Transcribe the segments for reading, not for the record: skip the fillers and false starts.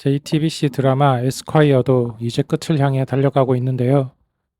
JTBC 드라마 에스콰이어도 이제 끝을 향해 달려가고 있는데요.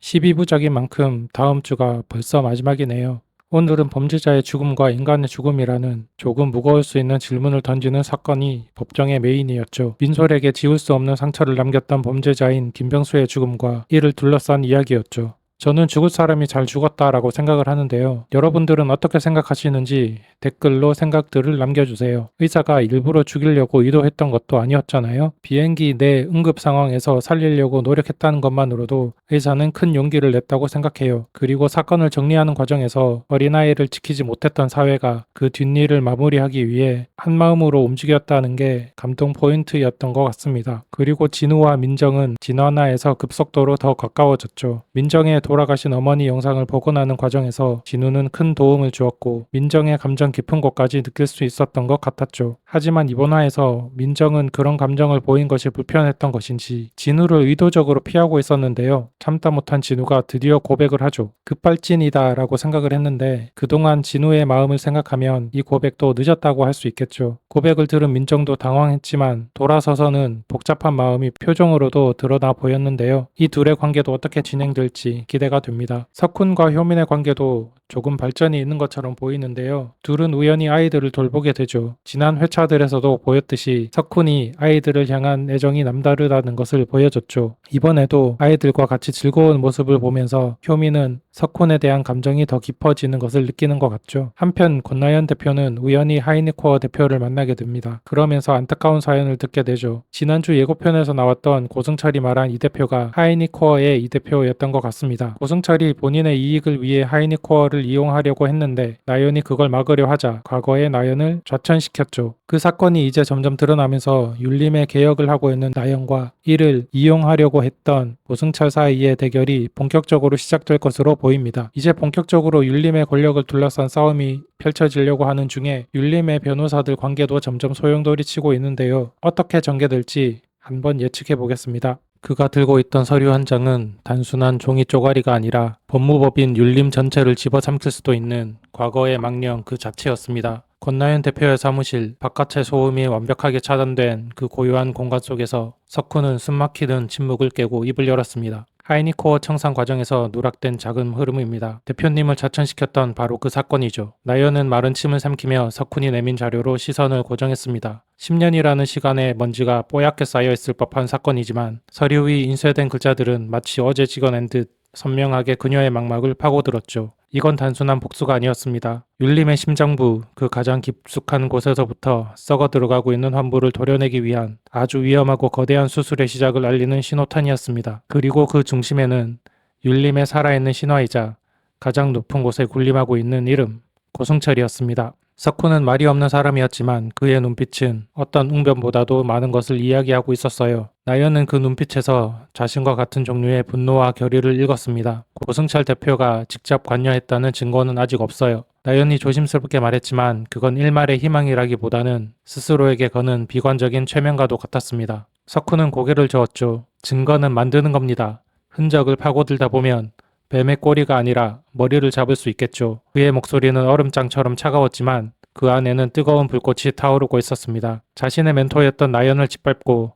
12부작인 만큼 다음 주가 벌써 마지막이네요. 오늘은 범죄자의 죽음과 인간의 죽음이라는 조금 무거울 수 있는 질문을 던지는 사건이 법정의 메인이었죠. 민솔에게 지울 수 없는 상처를 남겼던 범죄자인 김병수의 죽음과 이를 둘러싼 이야기였죠. 저는 죽을 사람이 잘 죽었다라고 생각을 하는데요. 여러분들은 어떻게 생각하시는지 댓글로 생각들을 남겨주세요. 의사가 일부러 죽이려고 의도했던 것도 아니었잖아요. 비행기 내 응급 상황에서 살리려고 노력했다는 것만으로도 의사는 큰 용기를 냈다고 생각해요. 그리고 사건을 정리하는 과정에서 어린아이를 지키지 못했던 사회가 그 뒷일을 마무리하기 위해 한마음으로 움직였다는 게 감동 포인트였던 것 같습니다. 그리고 진우와 민정은 진화나에서 급속도로 더 가까워졌죠. 민정의 돌아가신 어머니 영상을 보고 나는 과정에서 진우는 큰 도움을 주었고 민정의 감정 깊은 곳까지 느낄 수 있었던 것 같았죠. 하지만 이번 화에서 민정은 그런 감정을 보인 것이 불편했던 것인지 진우를 의도적으로 피하고 있었는데요. 참다 못한 진우가 드디어 고백을 하죠. 급발진이다 라고 생각을 했는데 그동안 진우의 마음을 생각하면 이 고백도 늦었다고 할 수 있겠죠. 고백을 들은 민정도 당황했지만 돌아서서는 복잡한 마음이 표정으로도 드러나 보였는데요. 이 둘의 관계도 어떻게 진행될지 기대가 됩니다. 석훈과 효민의 관계도 조금 발전이 있는 것처럼 보이는데요. 둘은 우연히 아이들을 돌보게 되죠. 지난 회차들에서도 보였듯이 석훈이 아이들을 향한 애정이 남다르다는 것을 보여줬죠. 이번에도 아이들과 같이 즐거운 모습을 보면서 효민은 석훈에 대한 감정이 더 깊어지는 것을 느끼는 것 같죠. 한편 권나연 대표는 우연히 하이니코어 대표를 만나게 됩니다. 그러면서 안타까운 사연을 듣게 되죠. 지난주 예고편에서 나왔던 고승철이 말한 이 대표가 하이니코어의 이 대표였던 것 같습니다. 고승철이 본인의 이익을 위해 하이니코어를 이용하려고 했는데 나연이 그걸 막으려 하자 과거의 나연을 좌천시켰죠. 그 사건이 이제 점점 드러나면서 율림의 개혁을 하고 있는 나연과 이를 이용하려고 했던 고승철 사이의 대결이 본격적으로 시작될 것으로 보입니다. 이제 본격적으로 율림의 권력을 둘러싼 싸움이 펼쳐지려고 하는 중에 율림의 변호사들 관계도 점점 소용돌이 치고 있는데요. 어떻게 전개될지 한번 예측해 보겠습니다. 그가 들고 있던 서류 한 장은 단순한 종이 쪼가리가 아니라 법무법인 율림 전체를 집어삼킬 수도 있는 과거의 망령 그 자체였습니다. 권나연 대표의 사무실, 바깥의 소음이 완벽하게 차단된 그 고요한 공간 속에서 석훈은 숨막히는 침묵을 깨고 입을 열었습니다. 하이니코어 청산 과정에서 누락된 작은 흐름입니다. 대표님을 자천시켰던 바로 그 사건이죠. 나연은 마른 침을 삼키며 석훈이 내민 자료로 시선을 고정했습니다. 10년이라는 시간에 먼지가 뽀얗게 쌓여있을 법한 사건이지만 서류 위 인쇄된 글자들은 마치 어제 찍어낸 듯 선명하게 그녀의 망막을 파고들었죠. 이건 단순한 복수가 아니었습니다. 율림의 심장부, 그 가장 깊숙한 곳에서부터 썩어 들어가고 있는 환부를 도려내기 위한 아주 위험하고 거대한 수술의 시작을 알리는 신호탄이었습니다. 그리고 그 중심에는 율림의 살아있는 신화이자 가장 높은 곳에 군림하고 있는 이름, 고승철이었습니다. 석훈은 말이 없는 사람이었지만 그의 눈빛은 어떤 웅변보다도 많은 것을 이야기하고 있었어요. 나연은 그 눈빛에서 자신과 같은 종류의 분노와 결의를 읽었습니다. 고승철 대표가 직접 관여했다는 증거는 아직 없어요. 나연이 조심스럽게 말했지만 그건 일말의 희망이라기보다는 스스로에게 거는 비관적인 최면과도 같았습니다. 석훈은 고개를 저었죠. 증거는 만드는 겁니다. 흔적을 파고들다 보면 뱀의 꼬리가 아니라 머리를 잡을 수 있겠죠. 그의 목소리는 얼음장처럼 차가웠지만 그 안에는 뜨거운 불꽃이 타오르고 있었습니다. 자신의 멘토였던 나연을 짓밟고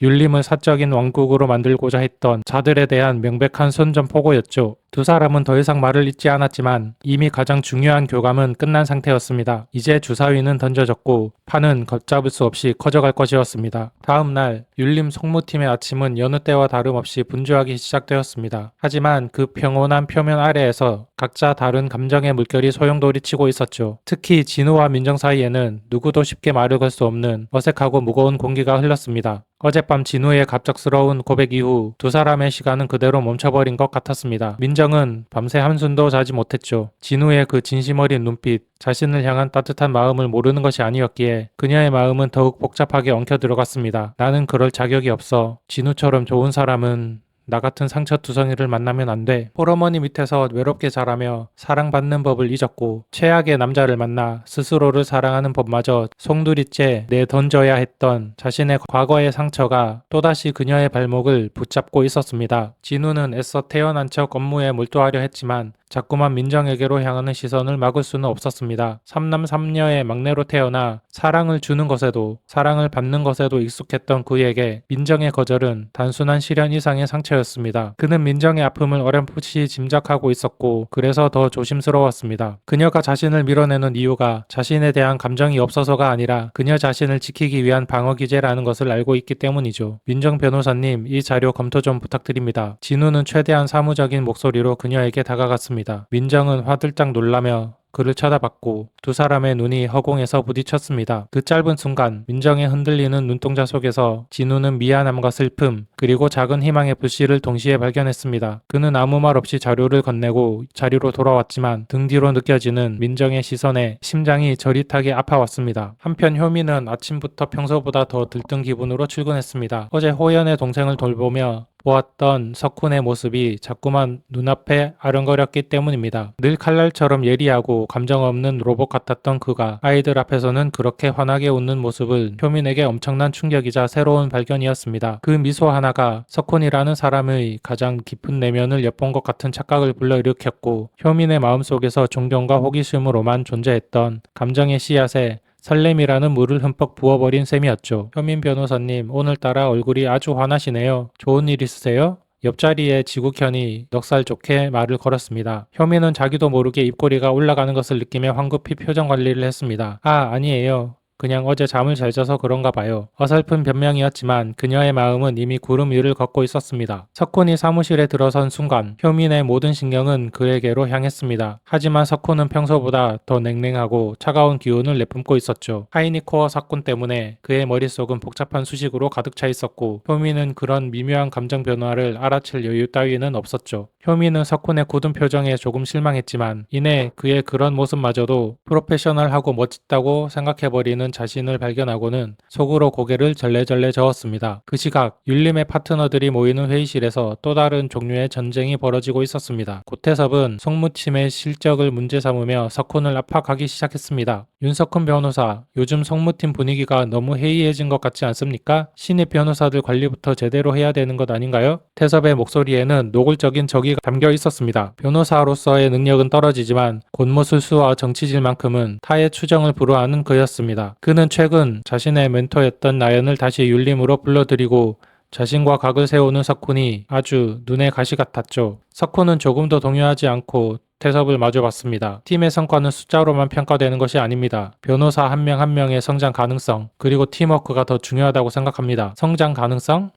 율림을 사적인 왕국으로 만들고자 했던 자들에 대한 명백한 선전포고였죠. 두 사람은 더 이상 말을 잇지 않았지만 이미 가장 중요한 교감은 끝난 상태였습니다. 이제 주사위는 던져졌고 판은 걷잡을 수 없이 커져갈 것이었습니다. 다음 날 율림 송무팀의 아침은 여느 때와 다름없이 분주하게 시작되었습니다. 하지만 그 평온한 표면 아래에서 각자 다른 감정의 물결이 소용돌이 치고 있었죠. 특히 진우와 민정 사이에는 누구도 쉽게 말을 걸 수 없는 어색하고 무거운 공기가 흘렀습니다. 어젯밤 진우의 갑작스러운 고백 이후 두 사람의 시간은 그대로 멈춰버린 것 같았습니다. 민정은 밤새 한숨도 자지 못했죠. 진우의 그 진심 어린 눈빛, 자신을 향한 따뜻한 마음을 모르는 것이 아니었기에 그녀의 마음은 더욱 복잡하게 엉켜 들어갔습니다. 나는 그럴 자격이 없어. 진우처럼 좋은 사람은 나 같은 상처투성이를 만나면 안 돼. 홀어머니 밑에서 외롭게 자라며 사랑받는 법을 잊었고 최악의 남자를 만나 스스로를 사랑하는 법마저 송두리째 내던져야 했던 자신의 과거의 상처가 또다시 그녀의 발목을 붙잡고 있었습니다. 진우는 애써 태어난 척 업무에 몰두하려 했지만 자꾸만 민정에게로 향하는 시선을 막을 수는 없었습니다. 삼남 삼녀의 막내로 태어나 사랑을 주는 것에도 사랑을 받는 것에도 익숙했던 그에게 민정의 거절은 단순한 시련 이상의 상처였습니다. 그는 민정의 아픔을 어렴풋이 짐작하고 있었고 그래서 더 조심스러웠습니다. 그녀가 자신을 밀어내는 이유가 자신에 대한 감정이 없어서가 아니라 그녀 자신을 지키기 위한 방어 기제라는 것을 알고 있기 때문이죠. 민정 변호사님, 이 자료 검토 좀 부탁드립니다. 진우는 최대한 사무적인 목소리로 그녀에게 다가갔습니다. 민정은 화들짝 놀라며 그를 쳐다봤고 두 사람의 눈이 허공에서 부딪혔습니다. 그 짧은 순간 민정의 흔들리는 눈동자 속에서 진우는 미안함과 슬픔 그리고 작은 희망의 불씨를 동시에 발견했습니다. 그는 아무 말 없이 자료를 건네고 자리로 돌아왔지만 등 뒤로 느껴지는 민정의 시선에 심장이 저릿하게 아파왔습니다. 한편 효민은 아침부터 평소보다 더 들뜬 기분으로 출근했습니다. 어제 호연의 동생을 돌보며 보았던 석훈의 모습이 자꾸만 눈앞에 아른거렸기 때문입니다. 늘 칼날처럼 예리하고 감정 없는 로봇 같았던 그가 아이들 앞에서는 그렇게 환하게 웃는 모습을 효민에게 엄청난 충격이자 새로운 발견이었습니다. 그 미소 하나가 석훈이라는 사람의 가장 깊은 내면을 엿본 것 같은 착각을 불러일으켰고 효민의 마음속에서 존경과 호기심으로만 존재했던 감정의 씨앗에 설렘이라는 물을 흠뻑 부어버린 셈이었죠. 효민 변호사님, 오늘따라 얼굴이 아주 환하시네요. 좋은 일 있으세요? 옆자리에 지국현이 넉살 좋게 말을 걸었습니다. 효민은 자기도 모르게 입꼬리가 올라가는 것을 느끼며 황급히 표정 관리를 했습니다. 아니에요. 그냥 어제 잠을 잘 자서 그런가 봐요. 어설픈 변명이었지만 그녀의 마음은 이미 구름 위를 걷고 있었습니다. 석훈이 사무실에 들어선 순간 효민의 모든 신경은 그에게로 향했습니다. 하지만 석훈은 평소보다 더 냉랭하고 차가운 기운을 내뿜고 있었죠. 하이니코어 사건 때문에 그의 머릿속은 복잡한 수식으로 가득 차 있었고 효민은 그런 미묘한 감정 변화를 알아챌 여유 따위는 없었죠. 효민은 석훈의 굳은 표정에 조금 실망했지만 이내 그의 그런 모습마저도 프로페셔널하고 멋있다고 생각해버리는 자신을 발견하고는 속으로 고개를 절레절레 저었습니다. 그 시각 율림의 파트너들이 모이는 회의실에서 또 다른 종류의 전쟁이 벌어지고 있었습니다. 고태섭은 송무팀의 실적을 문제 삼으며 석훈을 압박하기 시작했습니다. 윤석훈 변호사, 요즘 송무팀 분위기가 너무 해이해진 것 같지 않습니까? 신입 변호사들 관리부터 제대로 해야 되는 것 아닌가요? 태섭의 목소리에는 노골적인 적이 담겨 있었습니다. 변호사로서의 능력은 떨어지지만 곤모술수와 정치질만큼은 타의 추정을 불허하는 그였습니다. 그는 최근 자신의 멘토였던 나연을 다시 율림으로 불러들이고 자신과 각을 세우는 석훈이 아주 눈에 가시 같았죠. 석훈은 조금도 동요하지 않고 태섭을 마주봤습니다. 팀의 성과는 숫자로만 평가되는 것이 아닙니다. 변호사 한 명 한 명의 성장 가능성, 그리고 팀워크가 더 중요하다고 생각합니다. 성장 가능성?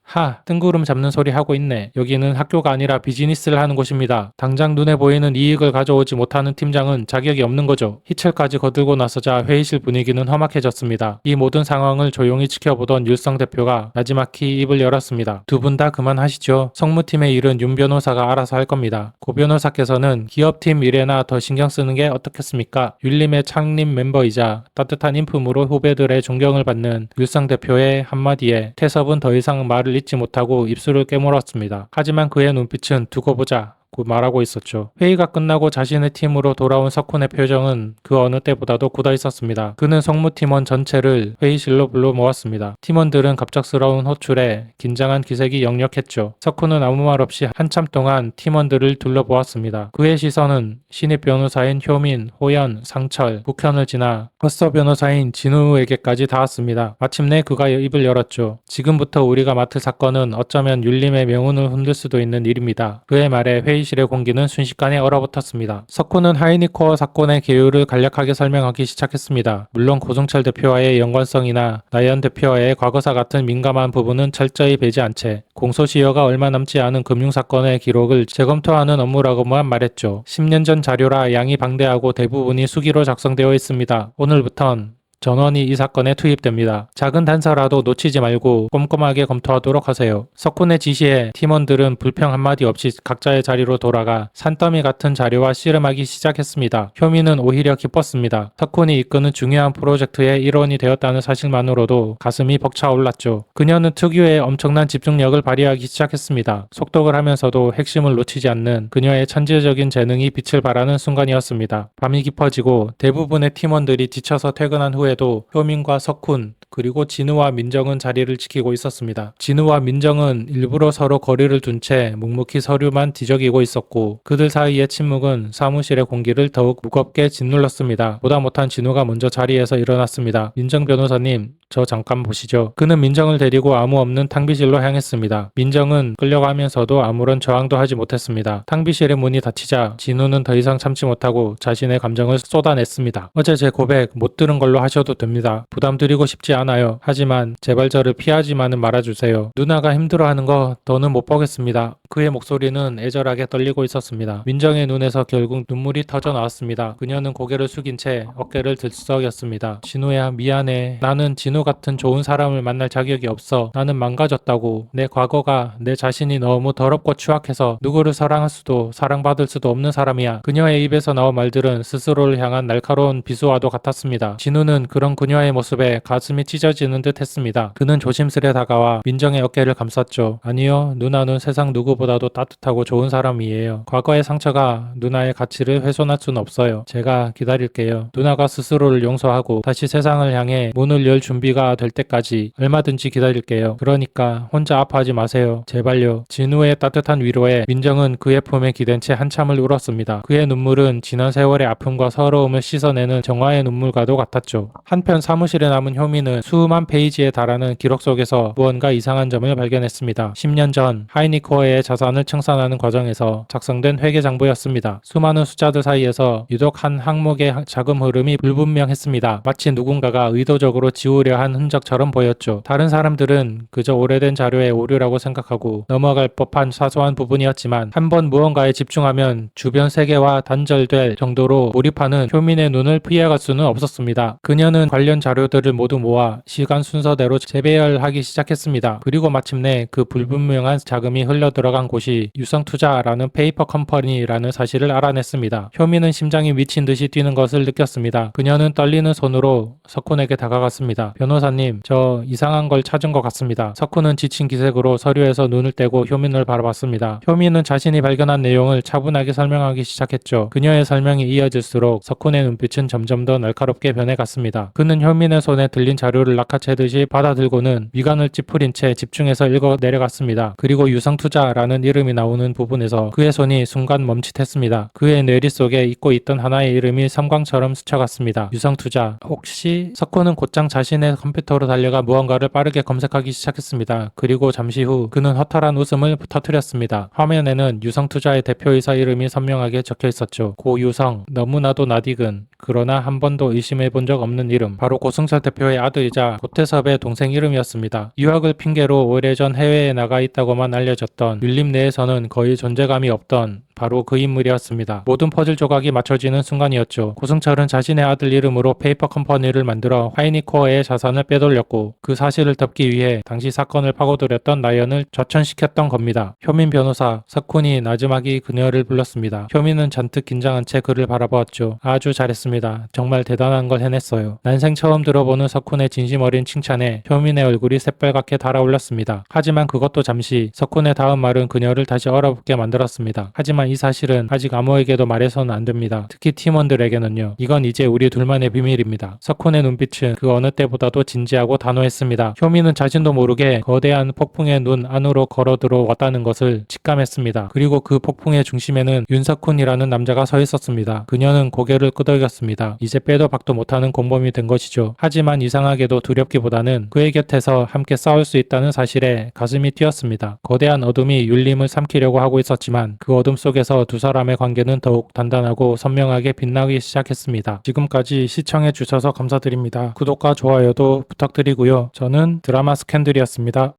뜬구름 잡는 소리 하고 있네. 여기는 학교가 아니라 비즈니스를 하는 곳입니다. 당장 눈에 보이는 이익을 가져오지 못하는 팀장은 자격이 없는 거죠. 희철까지 거들고 나서자 회의실 분위기는 험악해졌습니다. 이 모든 상황을 조용히 지켜보던 율성 대표가 나지막히 입을 열었습니다. 두 분 다 그만하시죠. 성무팀의 일은 윤 변호사가 알아서 할 겁니다. 고 변호사께서는 기업팀 미래나 더 신경 쓰는 게 어떻겠습니까? 율림의 창립 멤버이자 따뜻한 인품으로 후배들의 존경을 받는 율성 대표의 한마디에 태섭은 더 이상 말을 잇지 못하고 입술을 깨물었습니다. 하지만 그의 눈빛은 두고 보자 말하고 있었죠. 회의가 끝나고 자신의 팀으로 돌아온 석훈의 표정은 그 어느 때보다도 굳어 있었습니다. 그는 성무팀원 전체를 회의실로 불러 모았습니다. 팀원들은 갑작스러운 호출에 긴장한 기색이 역력했죠. 석훈은 아무 말 없이 한참 동안 팀원들을 둘러보았습니다. 그의 시선은 신입 변호사인 효민, 호연, 상철, 국현을 지나 헛서 변호사인 진우에게까지 닿았습니다. 마침내 그가 입을 열었죠. 지금부터 우리가 맡을 사건은 어쩌면 율림의 명운을 흔들 수도 있는 일입니다. 그의 말에 회의실의 공기는 순식간에 얼어붙었습니다. 석훈은 하이니코어 사건의 개요를 간략하게 설명하기 시작했습니다. 물론 고승철 대표와의 연관성이나 나연 대표와의 과거사 같은 민감한 부분은 철저히 배제 한 채 공소시효가 얼마 남지 않은 금융사건의 기록을 재검토하는 업무라고만 말했죠. 10년 전 자료라 양이 방대하고 대부분이 수기로 작성되어 있습니다. 오늘부턴 전원이 이 사건에 투입됩니다. 작은 단서라도 놓치지 말고 꼼꼼하게 검토하도록 하세요. 석훈의 지시에 팀원들은 불평 한마디 없이 각자의 자리로 돌아가 산더미 같은 자료와 씨름하기 시작했습니다. 효민은 오히려 기뻤습니다. 석훈이 이끄는 중요한 프로젝트의 일원이 되었다는 사실만으로도 가슴이 벅차올랐죠. 그녀는 특유의 엄청난 집중력을 발휘하기 시작했습니다. 속독을 하면서도 핵심을 놓치지 않는 그녀의 천재적인 재능이 빛을 발하는 순간이었습니다. 밤이 깊어지고 대부분의 팀원들이 지쳐서 퇴근한 후에도 효민과 석훈 그리고 진우와 민정은 자리를 지키고 있었습니다. 진우와 민정은 일부러 서로 거리를 둔 채 묵묵히 서류만 뒤적이고 있었고 그들 사이의 침묵은 사무실의 공기를 더욱 무겁게 짓눌렀습니다. 보다 못한 진우가 먼저 자리에서 일어났습니다. 민정 변호사님, 저 잠깐 보시죠. 그는 민정을 데리고 아무 없는 탕비실로 향했습니다. 민정은 끌려가면서도 아무런 저항도 하지 못했습니다. 탕비실의 문이 닫히자 진우는 더 이상 참지 못하고 자신의 감정을 쏟아냈습니다. 어제 제 고백 못 들은 걸로 하셔도 됩니다. 부담드리고 싶지 않아요. 하지만 제발 저를 피하지만은 말아주세요. 누나가 힘들어하는 거 더는 못 보겠습니다. 그의 목소리는 애절하게 떨리고 있었습니다. 민정의 눈에서 결국 눈물이 터져 나왔습니다. 그녀는 고개를 숙인 채 어깨를 들썩였습니다. 진우야, 미안해. 나는 진우 같은 좋은 사람을 만날 자격이 없어. 나는 망가졌다고. 내 과거가 내 자신이 너무 더럽고 추악해서 누구를 사랑할 수도 사랑받을 수도 없는 사람이야. 그녀의 입에서 나온 말들은 스스로를 향한 날카로운 비수와도 같았습니다. 진우는 그런 그녀의 모습에 가슴이 찢어지는 듯 했습니다. 그는 조심스레 다가와 민정의 어깨를 감쌌죠. 아니요, 누나는 세상 누구보다도 따뜻하고 좋은 사람이에요. 과거의 상처가 누나의 가치를 훼손할 수는 없어요. 제가 기다릴게요. 누나가 스스로를 용서하고 다시 세상을 향해 문을 열 준비가 될 때까지 얼마든지 기다릴게요. 그러니까 혼자 아파하지 마세요. 제발요. 진우의 따뜻한 위로에 민정은 그의 품에 기댄 채 한참을 울었습니다. 그의 눈물은 지난 세월의 아픔과 서러움을 씻어내는 정화의 눈물과도 같았죠. 한편 사무실에 남은 효미는 수만 페이지에 달하는 기록 속에서 무언가 이상한 점을 발견했습니다. 10년 전 하이니코어의 자산을 청산하는 과정에서 작성된 회계장부였습니다. 수많은 숫자들 사이에서 유독 한 항목의 자금 흐름이 불분명했습니다. 마치 누군가가 의도적으로 지우려 한 흔적처럼 보였죠. 다른 사람들은 그저 오래된 자료의 오류라고 생각하고 넘어갈 법한 사소한 부분이었지만 한번 무언가에 집중하면 주변 세계와 단절될 정도로 몰입하는 효민의 눈을 피해갈 수는 없었습니다. 그녀는 관련 자료들을 모두 모아 시간 순서대로 재배열하기 시작했습니다. 그리고 마침내 그 불분명한 자금이 흘러들어간 곳이 유성투자라는 페이퍼 컴퍼니라는 사실을 알아냈습니다. 효민은 심장이 미친 듯이 뛰는 것을 느꼈습니다. 그녀는 떨리는 손으로 석훈에게 다가갔습니다. 변호사님, 저 이상한 걸 찾은 것 같습니다. 석훈은 지친 기색으로 서류에서 눈을 떼고 효민을 바라봤습니다. 효민은 자신이 발견한 내용을 차분하게 설명하기 시작했죠. 그녀의 설명이 이어질수록 석훈의 눈빛은 점점 더 날카롭게 변해갔습니다. 그는 효민의 손에 들린 자료를 낚아채듯이 받아들고는 미간을 찌푸린 채 집중해서 읽어 내려갔습니다. 그리고 유성투자라는 이름이 나오는 부분에서 그의 손이 순간 멈칫했습니다. 그의 뇌리 속에 잊고 있던 하나의 이름이 섬광처럼 스쳐갔습니다. 유성투자. 혹시? 석훈은 곧장 자신의 컴퓨터로 달려가 무언가를 빠르게 검색하기 시작했습니다. 그리고 잠시 후 그는 허탈한 웃음을 터뜨렸습니다. 화면에는 유성투자의 대표이사 이름이 선명하게 적혀 있었죠. 고유성. 너무나도 낯익은 그러나 한 번도 의심해 본 적 없는 이름. 바로 고승철 대표의 아들이자 고태섭의 동생 이름이었습니다. 유학을 핑계로 오래전 해외에 나가 있다고만 알려졌던 율림 내에서는 거의 존재감이 없던 바로 그 인물이었습니다. 모든 퍼즐 조각이 맞춰지는 순간이었죠. 고승철은 자신의 아들 이름으로 페이퍼 컴퍼니를 만들어 하이니코어의 자산을 빼돌렸고 그 사실을 덮기 위해 당시 사건을 파고들였던 라이언을 좌천시켰던 겁니다. 효민 변호사, 석훈이 나지막이 그녀를 불렀습니다. 효민은 잔뜩 긴장한 채 그를 바라보았죠. 아주 잘했습니다. 정말 대단한 걸 해냈어요. 난생 처음 들어보는 석훈의 진심 어린 칭찬에 효민의 얼굴이 새빨갛게 달아올랐습니다. 하지만 그것도 잠시. 석훈의 다음 말은 그녀를 다시 얼어붙게 만들었습니다. 하지만 이 사실은 아직 아무에게도 말해서는 안 됩니다. 특히 팀원들에게는요. 이건 이제 우리 둘만의 비밀입니다. 석훈의 눈빛은 그 어느 때보다도 진지하고 단호했습니다. 효민은 자신도 모르게 거대한 폭풍의 눈 안으로 걸어 들어왔다는 것을 직감했습니다. 그리고 그 폭풍의 중심에는 윤석훈이라는 남자가 서 있었습니다. 그녀는 고개를 끄덕였습니다. 이제 빼도 박도 못하는 공범이 된 것이죠. 하지만 이상하게도 두렵기보다는 그의 곁에서 함께 싸울 수 있다는 사실에 가슴이 뛰었습니다. 거대한 어둠이 율림을 삼키려고 하고 있었지만 그 어둠 속에서 두 사람의 관계는 더욱 단단하고 선명하게 빛나기 시작했습니다. 지금까지 시청해주셔서 감사드립니다. 구독과 좋아요도 부탁드리고요. 저는 드라마 스캔들이었습니다.